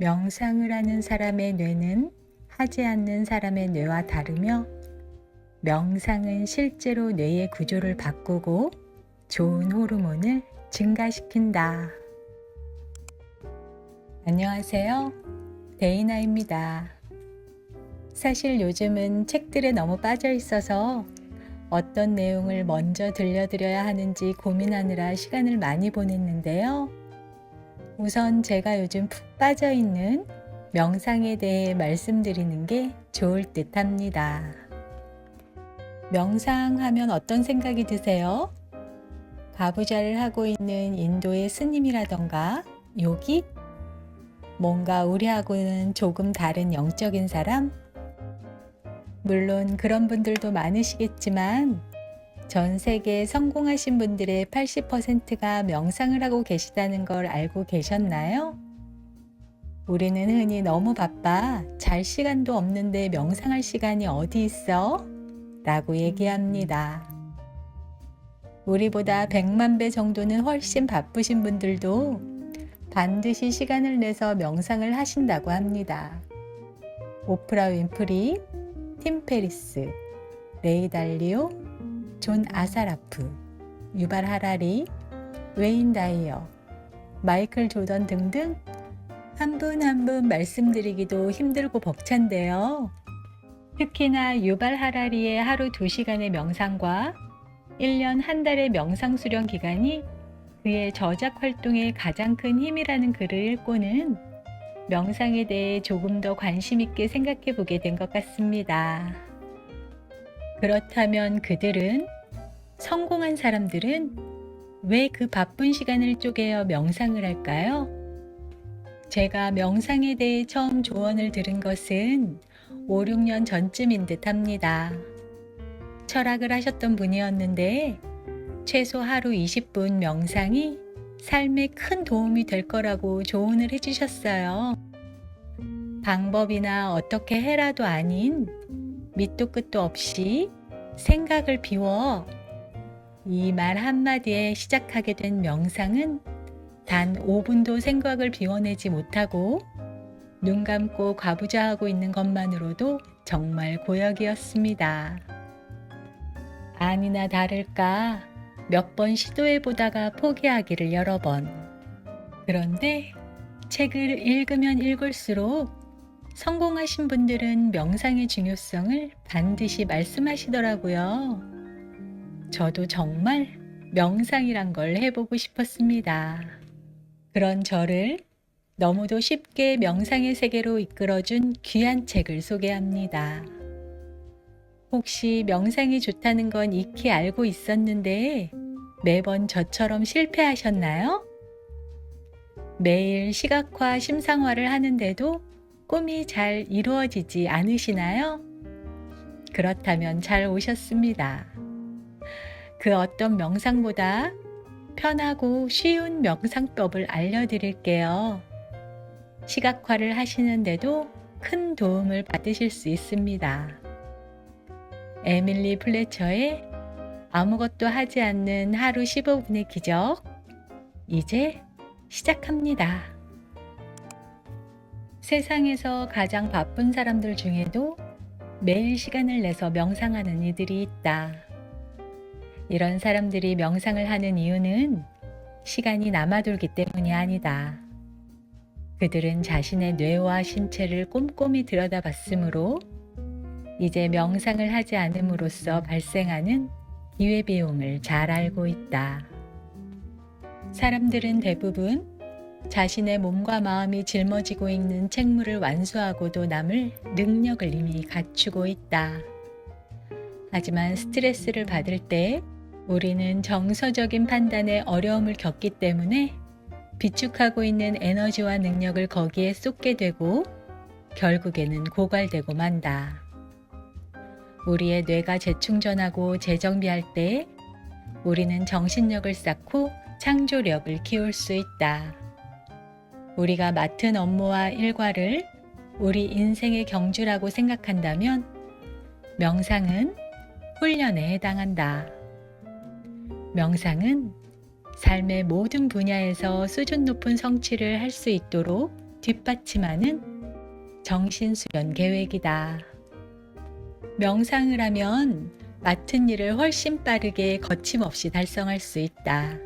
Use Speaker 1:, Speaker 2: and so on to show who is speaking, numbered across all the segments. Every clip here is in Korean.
Speaker 1: 명상을 하는 사람의 뇌는 하지 않는 사람의 뇌와 다르며 명상은 실제로 뇌의 구조를 바꾸고 좋은 호르몬을 증가시킨다. 안녕하세요. 데이나입니다. 사실 요즘은 책들에 너무 빠져 있어서 어떤 내용을 먼저 들려드려야 하는지 고민하느라 시간을 많이 보냈는데요. 우선 제가 요즘 푹 빠져 있는 명상에 대해 말씀드리는 게 좋을 듯 합니다. 명상하면 어떤 생각이 드세요? 가부좌를 하고 있는 인도의 스님이라던가 요기? 뭔가 우리하고는 조금 다른 영적인 사람? 물론 그런 분들도 많으시겠지만 전 세계 성공하신 분들의 80%가 명상을 하고 계시다는 걸 알고 계셨나요? 우리는 흔히 너무 바빠 잘 시간도 없는데 명상할 시간이 어디 있어? 라고 얘기합니다. 우리보다 100만 배 정도는 훨씬 바쁘신 분들도 반드시 시간을 내서 명상을 하신다고 합니다. 오프라 윈프리, 팀 페리스, 레이 달리오, 존 아사라프, 유발 하라리, 웨인 다이어, 마이클 조던 등등 한 분 한 분 말씀드리기도 힘들고 벅찬데요. 특히나 유발 하라리의 하루 2시간의 명상과 1년 한 달의 명상 수련 기간이 그의 저작 활동의 가장 큰 힘이라는 글을 읽고는 명상에 대해 조금 더 관심 있게 생각해 보게 된 것 같습니다. 그렇다면 그들은, 성공한 사람들은 왜 그 바쁜 시간을 쪼개어 명상을 할까요? 제가 명상에 대해 처음 조언을 들은 것은 5, 6년 전쯤인 듯 합니다. 철학을 하셨던 분이었는데 최소 하루 20분 명상이 삶에 큰 도움이 될 거라고 조언을 해주셨어요. 방법이나 어떻게 해라도 아닌 밑도 끝도 없이 생각을 비워 이 말 한마디에 시작하게 된 명상은 단 5분도 생각을 비워내지 못하고 눈 감고 과부자하고 있는 것만으로도 정말 고역이었습니다. 아니나 다를까 몇 번 시도해보다가 포기하기를 여러 번. 그런데 책을 읽으면 읽을수록 성공하신 분들은 명상의 중요성을 반드시 말씀하시더라고요. 저도 정말 명상이란 걸 해보고 싶었습니다. 그런 저를 너무도 쉽게 명상의 세계로 이끌어준 귀한 책을 소개합니다. 혹시 명상이 좋다는 건 익히 알고 있었는데 매번 저처럼 실패하셨나요? 매일 시각화, 심상화를 하는데도 꿈이 잘 이루어지지 않으시나요? 그렇다면 잘 오셨습니다. 그 어떤 명상보다 편하고 쉬운 명상법을 알려드릴게요. 시각화를 하시는데도 큰 도움을 받으실 수 있습니다. 에밀리 플래처의 아무것도 하지 않는 하루 15분의 기적, 이제 시작합니다. 세상에서 가장 바쁜 사람들 중에도 매일 시간을 내서 명상하는 이들이 있다. 이런 사람들이 명상을 하는 이유는 시간이 남아돌기 때문이 아니다. 그들은 자신의 뇌와 신체를 꼼꼼히 들여다봤으므로 이제 명상을 하지 않음으로써 발생하는 기회비용을 잘 알고 있다. 사람들은 대부분 자신의 몸과 마음이 짊어지고 있는 책무를 완수하고도 남을 능력을 이미 갖추고 있다. 하지만 스트레스를 받을 때 우리는 정서적인 판단에 어려움을 겪기 때문에 비축하고 있는 에너지와 능력을 거기에 쏟게 되고 결국에는 고갈되고 만다. 우리의 뇌가 재충전하고 재정비할 때 우리는 정신력을 쌓고 창조력을 키울 수 있다. 우리가 맡은 업무와 일과를 우리 인생의 경주라고 생각한다면 명상은 훈련에 해당한다. 명상은 삶의 모든 분야에서 수준 높은 성취를 할 수 있도록 뒷받침하는 정신수련 계획이다. 명상을 하면 맡은 일을 훨씬 빠르게 거침없이 달성할 수 있다.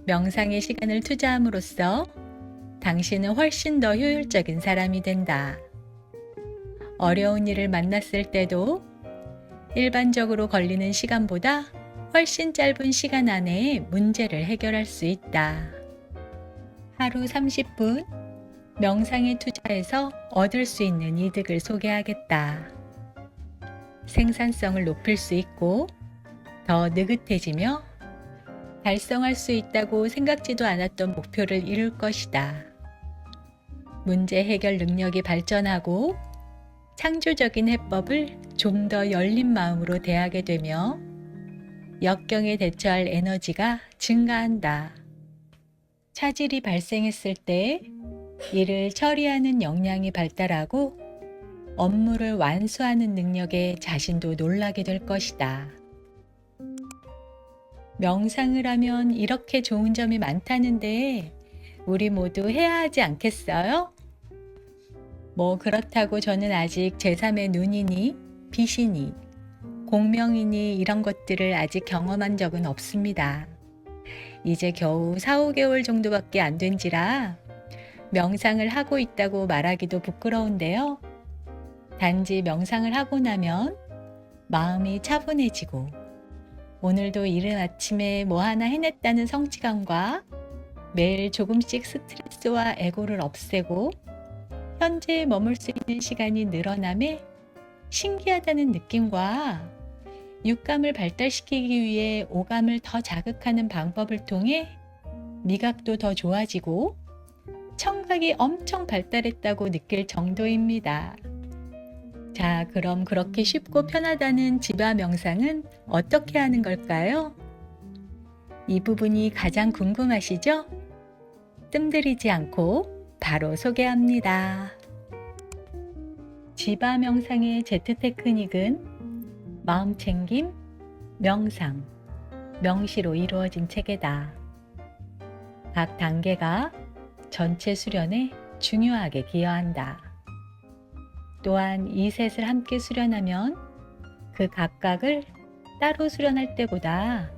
Speaker 1: 명상에 시간을 투자함으로써 당신은 훨씬 더 효율적인 사람이 된다. 어려운 일을 만났을 때도 일반적으로 걸리는 시간보다 훨씬 짧은 시간 안에 문제를 해결할 수 있다. 하루 30분 명상에 투자해서 얻을 수 있는 이득을 소개하겠다. 생산성을 높일 수 있고 더 느긋해지며 달성할 수 있다고 생각지도 않았던 목표를 이룰 것이다. 문제 해결 능력이 발전하고 창조적인 해법을 좀 더 열린 마음으로 대하게 되며 역경에 대처할 에너지가 증가한다. 차질이 발생했을 때 이를 처리하는 역량이 발달하고 업무를 완수하는 능력에 자신도 놀라게 될 것이다. 명상을 하면 이렇게 좋은 점이 많다는데 우리 모두 해야 하지 않겠어요? 뭐 그렇다고 저는 아직 제3의 눈이니 빛이니 공명이니 이런 것들을 아직 경험한 적은 없습니다. 이제 겨우 4, 5개월 정도밖에 안 된지라 명상을 하고 있다고 말하기도 부끄러운데요. 단지 명상을 하고 나면 마음이 차분해지고 오늘도 이른 아침에 뭐 하나 해냈다는 성취감과 매일 조금씩 스트레스와 에고를 없애고 현재에 머물 수 있는 시간이 늘어남에 신기하다는 느낌과 육감을 발달시키기 위해 오감을 더 자극하는 방법을 통해 미각도 더 좋아지고 청각이 엄청 발달했다고 느낄 정도입니다. 자, 그럼 그렇게 쉽고 편하다는 지바 명상은 어떻게 하는 걸까요? 이 부분이 가장 궁금하시죠? 뜸들이지 않고 바로 소개합니다. 지바 명상의 Z 테크닉은 마음챙김, 명상, 명시로 이루어진 체계다. 각 단계가 전체 수련에 중요하게 기여한다. 또한 이 셋을 함께 수련하면 그 각각을 따로 수련할 때보다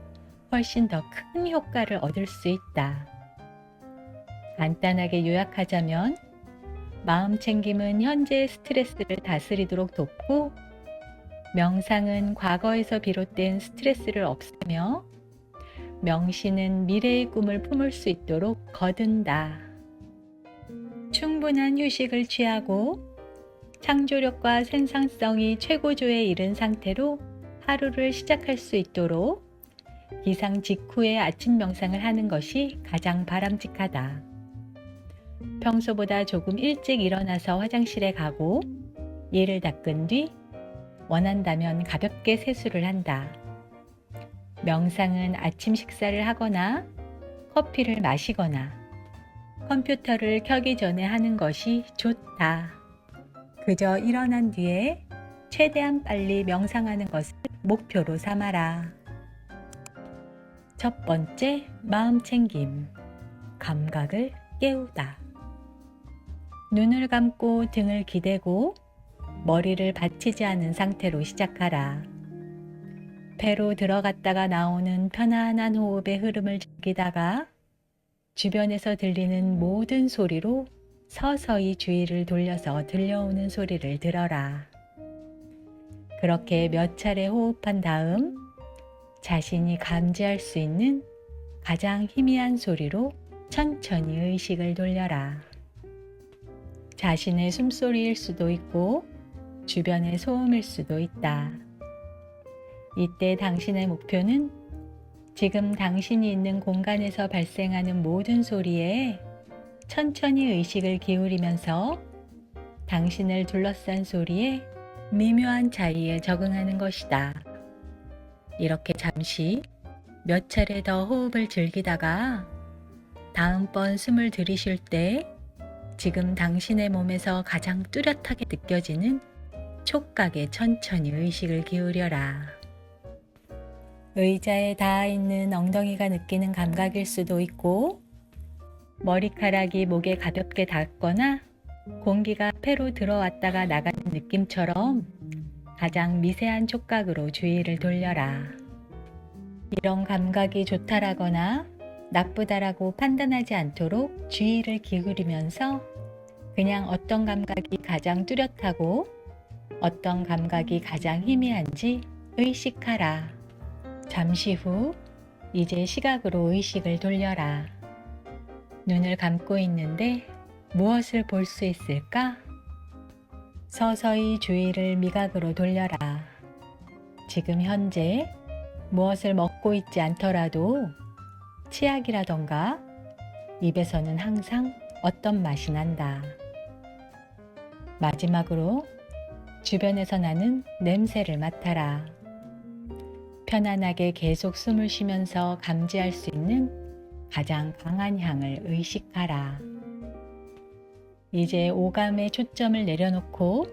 Speaker 1: 훨씬 더 큰 효과를 얻을 수 있다. 간단하게 요약하자면 마음챙김은 현재의 스트레스를 다스리도록 돕고 명상은 과거에서 비롯된 스트레스를 없애며 명시는 미래의 꿈을 품을 수 있도록 거둔다. 충분한 휴식을 취하고 창조력과 생산성이 최고조에 이른 상태로 하루를 시작할 수 있도록 기상 직후에 아침 명상을 하는 것이 가장 바람직하다. 평소보다 조금 일찍 일어나서 화장실에 가고 이를 닦은 뒤 원한다면 가볍게 세수를 한다. 명상은 아침 식사를 하거나 커피를 마시거나 컴퓨터를 켜기 전에 하는 것이 좋다. 그저 일어난 뒤에 최대한 빨리 명상하는 것을 목표로 삼아라. 첫 번째, 마음챙김. 감각을 깨우다. 눈을 감고 등을 기대고 머리를 받치지 않은 상태로 시작하라. 배로 들어갔다가 나오는 편안한 호흡의 흐름을 즐기다가 주변에서 들리는 모든 소리로 서서히 주의를 돌려서 들려오는 소리를 들어라. 그렇게 몇 차례 호흡한 다음 자신이 감지할 수 있는 가장 희미한 소리로 천천히 의식을 돌려라. 자신의 숨소리일 수도 있고 주변의 소음일 수도 있다. 이때 당신의 목표는 지금 당신이 있는 공간에서 발생하는 모든 소리에 천천히 의식을 기울이면서 당신을 둘러싼 소리에 미묘한 차이에 적응하는 것이다. 이렇게 잠시 몇 차례 더 호흡을 즐기다가 다음번 숨을 들이쉴 때 지금 당신의 몸에서 가장 뚜렷하게 느껴지는 촉각에 천천히 의식을 기울여라. 의자에 닿아 있는 엉덩이가 느끼는 감각일 수도 있고 머리카락이 목에 가볍게 닿거나 공기가 폐로 들어왔다가 나가는 느낌처럼 가장 미세한 촉각으로 주의를 돌려라. 이런 감각이 좋다라거나 나쁘다라고 판단하지 않도록 주의를 기울이면서 그냥 어떤 감각이 가장 뚜렷하고 어떤 감각이 가장 희미한지 의식하라. 잠시 후 이제 시각으로 의식을 돌려라. 눈을 감고 있는데 무엇을 볼 수 있을까? 서서히 주의를 미각으로 돌려라. 지금 현재 무엇을 먹고 있지 않더라도 치약이라던가 입에서는 항상 어떤 맛이 난다. 마지막으로 주변에서 나는 냄새를 맡아라. 편안하게 계속 숨을 쉬면서 감지할 수 있는 가장 강한 향을 의식하라. 이제 오감에 초점을 내려놓고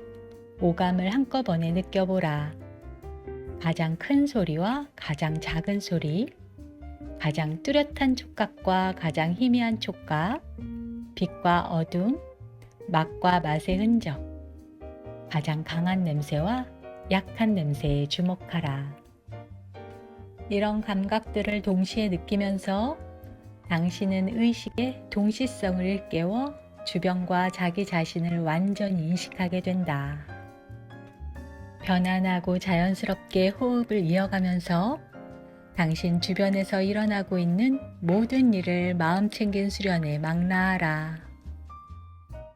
Speaker 1: 오감을 한꺼번에 느껴보라. 가장 큰 소리와 가장 작은 소리, 가장 뚜렷한 촉각과 가장 희미한 촉각, 빛과 어둠, 맛과 맛의 흔적, 가장 강한 냄새와 약한 냄새에 주목하라. 이런 감각들을 동시에 느끼면서 당신은 의식의 동시성을 일깨워 주변과 자기 자신을 완전히 인식하게 된다. 편안하고 자연스럽게 호흡을 이어가면서 당신 주변에서 일어나고 있는 모든 일을 마음 챙긴 수련에 망라하라.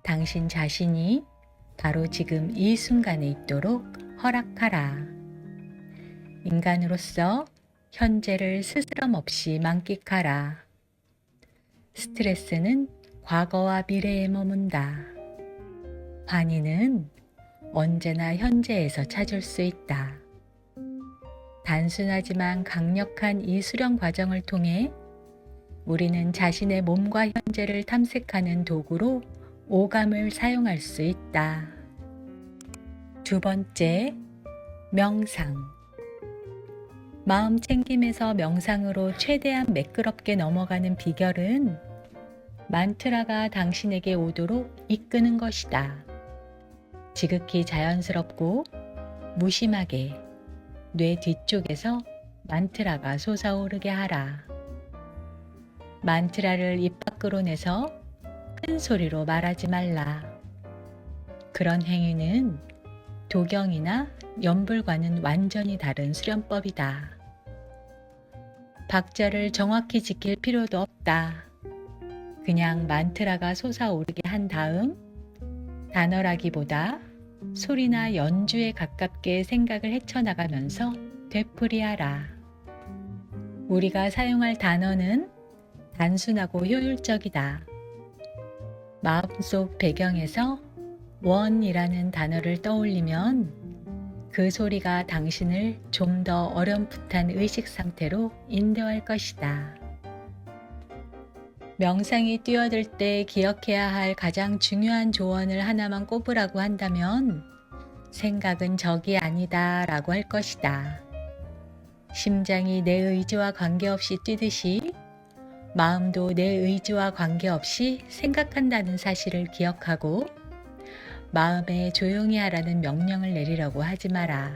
Speaker 1: 당신 자신이 바로 지금 이 순간에 있도록 허락하라. 인간으로서 현재를 스스럼 없이 만끽하라. 스트레스는 과거와 미래에 머문다. 환희는 언제나 현재에서 찾을 수 있다. 단순하지만 강력한 이 수련 과정을 통해 우리는 자신의 몸과 현재를 탐색하는 도구로 오감을 사용할 수 있다. 두 번째, 명상. 마음 챙김에서 명상으로 최대한 매끄럽게 넘어가는 비결은 만트라가 당신에게 오도록 이끄는 것이다. 지극히 자연스럽고 무심하게 뇌 뒤쪽에서 만트라가 솟아오르게 하라. 만트라를 입 밖으로 내서 큰 소리로 말하지 말라. 그런 행위는 도경이나 연불과는 완전히 다른 수련법이다. 박자를 정확히 지킬 필요도 없다. 그냥 만트라가 솟아오르게 한 다음 단어라기보다 소리나 연주에 가깝게 생각을 헤쳐나가면서 되풀이하라. 우리가 사용할 단어는 단순하고 효율적이다. 마음속 배경에서 원이라는 단어를 떠올리면 그 소리가 당신을 좀 더 어렴풋한 의식 상태로 인도할 것이다. 명상이 뛰어들 때 기억해야 할 가장 중요한 조언을 하나만 꼽으라고 한다면 생각은 적이 아니다 라고 할 것이다. 심장이 내 의지와 관계없이 뛰듯이 마음도 내 의지와 관계없이 생각한다는 사실을 기억하고 마음에 조용히 하라는 명령을 내리려고 하지 마라.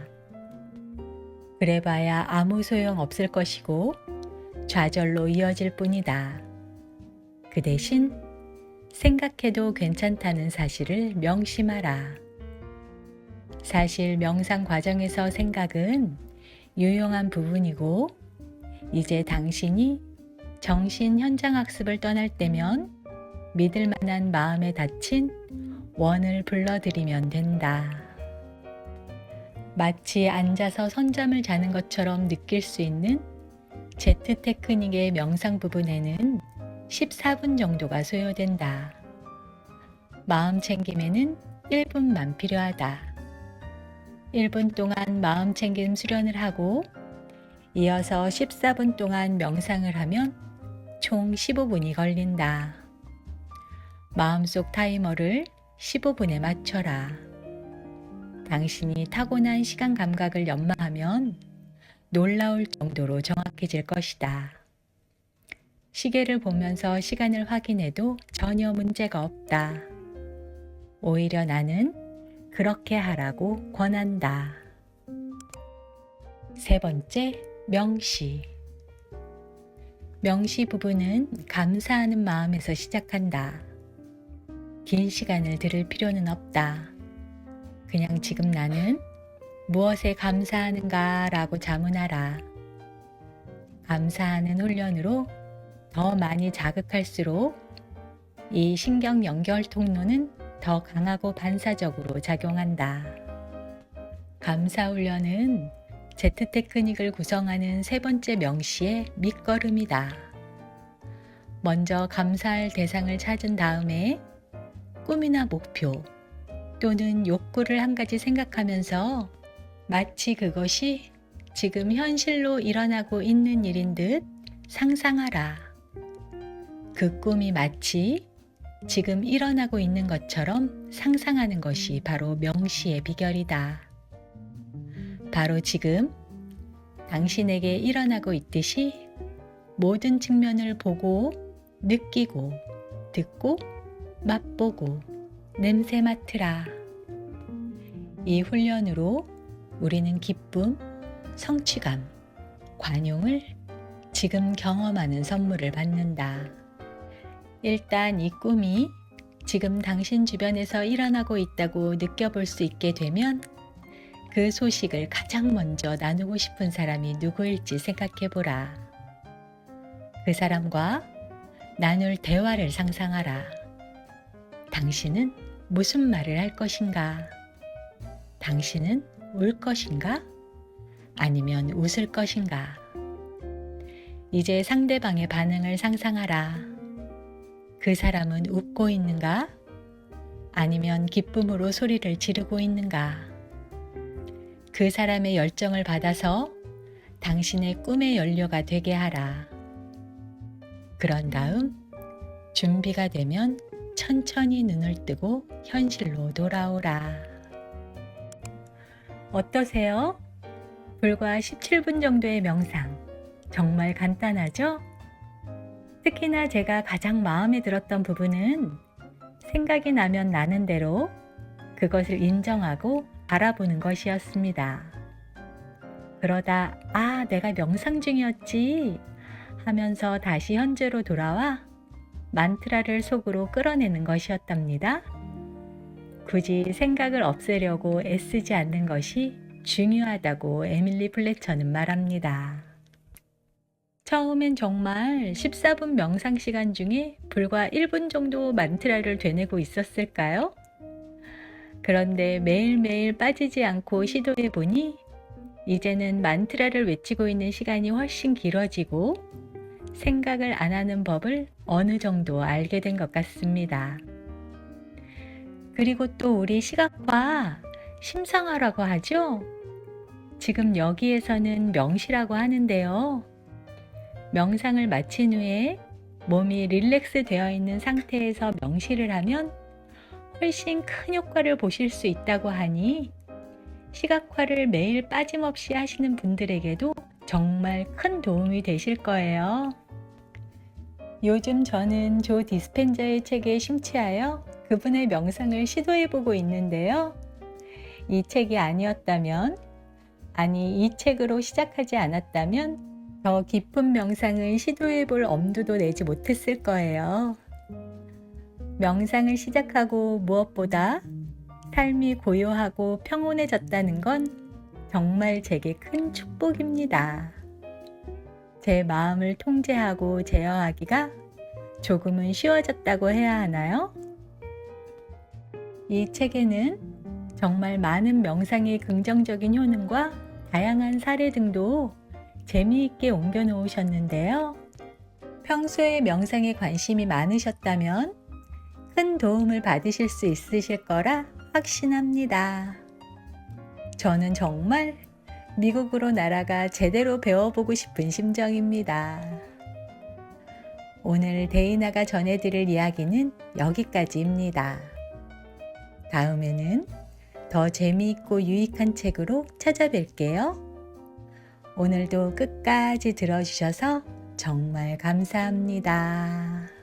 Speaker 1: 그래봐야 아무 소용 없을 것이고 좌절로 이어질 뿐이다. 그 대신 생각해도 괜찮다는 사실을 명심하라. 사실 명상 과정에서 생각은 유용한 부분이고 이제 당신이 정신 현장 학습을 떠날 때면 믿을 만한 마음에 닫힌 원을 불러들이면 된다. 마치 앉아서 선잠을 자는 것처럼 느낄 수 있는 제트 테크닉의 명상 부분에는 14분 정도가 소요된다. 마음 챙김에는 1분만 필요하다. 1분 동안 마음 챙김 수련을 하고 이어서 14분 동안 명상을 하면 총 15분이 걸린다. 마음속 타이머를 15분에 맞춰라. 당신이 타고난 시간 감각을 연마하면 놀라울 정도로 정확해질 것이다. 시계를 보면서 시간을 확인해도 전혀 문제가 없다. 오히려 나는 그렇게 하라고 권한다. 세 번째, 명시. 명시 부분은 감사하는 마음에서 시작한다. 긴 시간을 들을 필요는 없다. 그냥 지금 나는 무엇에 감사하는가 라고 자문하라. 감사하는 훈련으로 더 많이 자극할수록 이 신경 연결 통로는 더 강하고 반사적으로 작용한다. 감사 훈련은 Z 테크닉을 구성하는 세 번째 명시의 밑거름이다. 먼저 감사할 대상을 찾은 다음에 꿈이나 목표 또는 욕구를 한 가지 생각하면서 마치 그것이 지금 현실로 일어나고 있는 일인 듯 상상하라. 그 꿈이 마치 지금 일어나고 있는 것처럼 상상하는 것이 바로 명시의 비결이다. 바로 지금 당신에게 일어나고 있듯이 모든 측면을 보고, 느끼고, 듣고, 맛보고, 냄새 맡으라. 이 훈련으로 우리는 기쁨, 성취감, 관용을 지금 경험하는 선물을 받는다. 일단 이 꿈이 지금 당신 주변에서 일어나고 있다고 느껴볼 수 있게 되면 그 소식을 가장 먼저 나누고 싶은 사람이 누구일지 생각해 보라. 그 사람과 나눌 대화를 상상하라. 당신은 무슨 말을 할 것인가? 당신은 울 것인가? 아니면 웃을 것인가? 이제 상대방의 반응을 상상하라. 그 사람은 웃고 있는가? 아니면 기쁨으로 소리를 지르고 있는가? 그 사람의 열정을 받아서 당신의 꿈의 연료가 되게 하라. 그런 다음 준비가 되면 천천히 눈을 뜨고 현실로 돌아오라. 어떠세요? 불과 17분 정도의 명상. 정말 간단하죠? 특히나 제가 가장 마음에 들었던 부분은 생각이 나면 나는 대로 그것을 인정하고 바라보는 것이었습니다. 그러다 내가 명상 중이었지 하면서 다시 현재로 돌아와 만트라를 속으로 끌어내는 것이었답니다. 굳이 생각을 없애려고 애쓰지 않는 것이 중요하다고 에밀리 플래처는 말합니다. 처음엔 정말 14분 명상 시간 중에 불과 1분 정도 만트라를 되뇌고 있었을까요? 그런데 매일매일 빠지지 않고 시도해 보니 이제는 만트라를 외치고 있는 시간이 훨씬 길어지고 생각을 안 하는 법을 어느 정도 알게 된 것 같습니다. 그리고 또 우리 시각화, 심상화라고 하죠? 지금 여기에서는 명시라고 하는데요. 명상을 마친 후에 몸이 릴렉스 되어 있는 상태에서 명시를 하면 훨씬 큰 효과를 보실 수 있다고 하니 시각화를 매일 빠짐없이 하시는 분들에게도 정말 큰 도움이 되실 거예요. 요즘 저는 조 디스펜자의 책에 심취하여 그분의 명상을 시도해보고 있는데요. 이 책이 아니었다면, 이 책으로 시작하지 않았다면 더 깊은 명상을 시도해볼 엄두도 내지 못했을 거예요. 명상을 시작하고 무엇보다 삶이 고요하고 평온해졌다는 건 정말 제게 큰 축복입니다. 제 마음을 통제하고 제어하기가 조금은 쉬워졌다고 해야 하나요? 이 책에는 정말 많은 명상의 긍정적인 효능과 다양한 사례 등도 재미있게 옮겨 놓으셨는데요. 평소에 명상에 관심이 많으셨다면 큰 도움을 받으실 수 있으실 거라 확신합니다. 저는 정말 미국으로 날아가 제대로 배워보고 싶은 심정입니다. 오늘 데이나가 전해드릴 이야기는 여기까지입니다. 다음에는 더 재미있고 유익한 책으로 찾아뵐게요. 오늘도 끝까지 들어주셔서 정말 감사합니다.